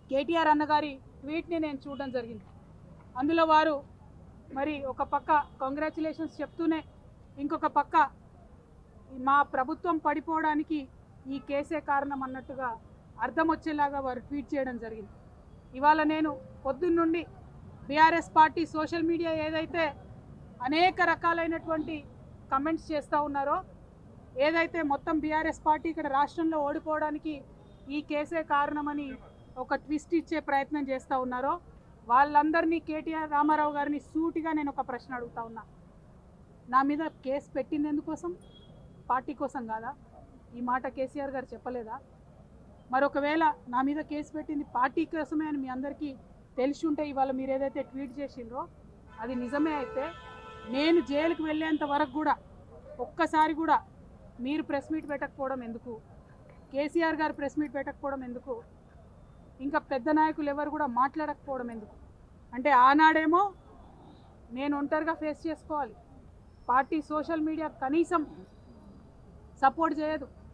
కేటీఆర్ అన్నగారి ట్వీట్ని నేను చూడడం జరిగింది. అందులో వారు మరి ఒక పక్క కంగ్రాచులేషన్స్ చెప్తూనే ఇంకొక పక్క మా ప్రభుత్వం పడిపోవడానికి ఈ కేసే కారణం అన్నట్టుగా అర్థం వచ్చేలాగా వారు ట్వీట్ చేయడం జరిగింది. ఇవాళ నేను పొద్దున్నుండి బీఆర్ఎస్ పార్టీ సోషల్ మీడియా ఏదైతే అనేక రకాలైనటువంటి కమెంట్స్ చేస్తూ ఉన్నారో, ఏదైతే మొత్తం బీఆర్ఎస్ పార్టీ ఇక్కడ రాష్ట్రంలో ఓడిపోవడానికి ఈ కేసే కారణమని ఒక ట్విస్ట్ ఇచ్చే ప్రయత్నం చేస్తూ ఉన్నారో, వాళ్ళందరినీ కేటీఆర్ రామారావు గారిని సూటిగా నేను ఒక ప్రశ్న అడుగుతా ఉన్నా. నా మీద కేసు పెట్టింది ఎందుకోసం? పార్టీ కోసం కాదా? ఈ మాట కేసీఆర్ గారు చెప్పలేదా? మరొకవేళ నా మీద కేసు పెట్టింది పార్టీ కోసమే అని మీ అందరికీ తెలిసి ఉంటే ఇవాళ మీరు ఏదైతే ట్వీట్ చేసిండ్రో అది నిజమే అయితే నేను జైలుకి వెళ్ళేంత వరకు కూడా ఒక్కసారి కూడా మీరు ప్రెస్ మీట్ పెట్టకపోవడం ఎందుకు? కేసీఆర్ గారు ప్రెస్ మీట్ పెట్టకపోవడం ఎందుకు? ఇంకా పెద్ద నాయకులు ఎవరు కూడా మాట్లాడకపోవడం ఎందుకు? అంటే ఆనాడేమో నేను ఒంటరిగా ఫేస్ చేసుకోవాలి, పార్టీ సోషల్ మీడియా కనీసం సపోర్ట్ చేయదు.